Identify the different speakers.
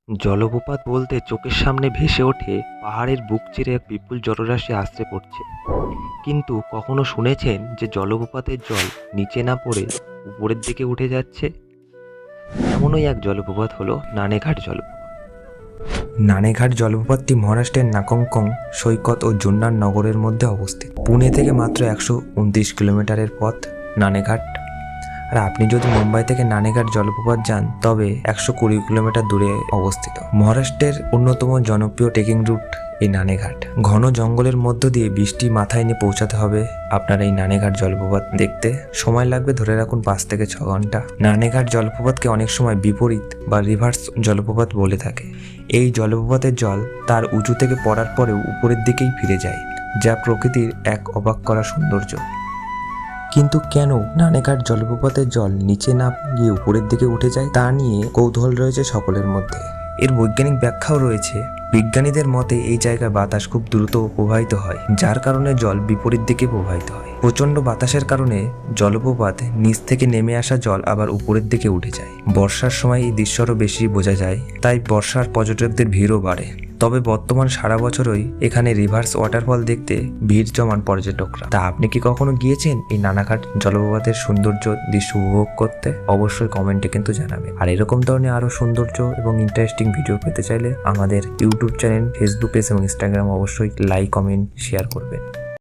Speaker 1: জলপ্রপাত বলতে চোখের সামনে ভেসে ওঠে পাহাড়ের বুক চিরে এক বিপুল জলরাশি আছড়ে পড়ছে। কিন্তু কখনো শুনেছেন যে জলপ্রপাতের জল নিচে না পড়ে উপরের দিকে উঠে যাচ্ছে? এমনই এক জলপ্রপাত হলো নানেঘাট জলপ্রপাত। নানেঘাট জলপ্রপাতটি মহারাষ্ট্রের নাকংকং সৈকত ও জুন্নার নগরের মধ্যে অবস্থিত। পুনে থেকে মাত্র 129 কিলোমিটারের পথ নানেঘাট। আর আপনি যদি মুম্বাই থেকে নানেঘাট জলপ্রপাত যান তবে 120 কিলোমিটার দূরে অবস্থিত। মহারাষ্ট্রের অন্যতম জনপ্রিয় ট্রেকিং রুট এই নানেঘাট। ঘন জঙ্গলের মধ্য দিয়ে বৃষ্টি মাথায় নিয়ে পৌঁছাতে হবে আপনার এই নানেঘাট জলপ্রপাত দেখতে। সময় লাগবে ধরে রাখুন 5 থেকে 6 ঘন্টা। নানেঘাট জলপ্রপাতকে অনেক সময় বিপরীত বা রিভার্স জলপ্রপাত বলে থাকে। এই জলপ্রপাতের জল তার উঁচু থেকে পড়ার পরেও উপরের দিকেই ফিরে যায়, যা প্রকৃতির এক অবাক করা সৌন্দর্য। কিন্তু কেন নানেঘাট জলপ্রপাতের জল নিচে না গিয়ে উপরের দিকে উঠে যায় তা নিয়ে কৌতূহল রয়েছে সকলের মধ্যে। এর বৈজ্ঞানিক ব্যাখ্যাও রয়েছে। বিজ্ঞানীদের মতে এই জায়গায় বাতাস খুব দ্রুত প্রবাহিত হয়, যার কারণে জল বিপরীত দিকে প্রবাহিত হয়। প্রচণ্ড বাতাসের কারণে জলপ্রপাত নিচ থেকে নেমে আসা জল আবার উপরের দিকে উঠে যায়। বর্ষার সময় এই দৃশ্য আরও বেশি বোঝা যায়, তাই বর্ষার পর্যটকদের ভিড়ও বাড়ে। তবে বর্তমান সারা বছরই এখানে রিভার্স ওয়াটারফল দেখতে ভিড় জমান পর্যটকরা। তা আপনি কি কখনো গিয়েছেন এই নানাঘাট জলপ্রপাতের সৌন্দর্য দৃশ্য উপভোগ করতে? অবশ্যই কমেন্টে কিন্তু জানাবেন। আর এরকম ধরনের আরো সৌন্দর্য এবং ইন্টারেস্টিং ভিডিও পেতে চাইলে আমাদের ইউটিউব চ্যানেল, ফেসবুক পেজ এবং ইনস্টাগ্রাম অবশ্যই লাইক, কমেন্ট, শেয়ার করবেন।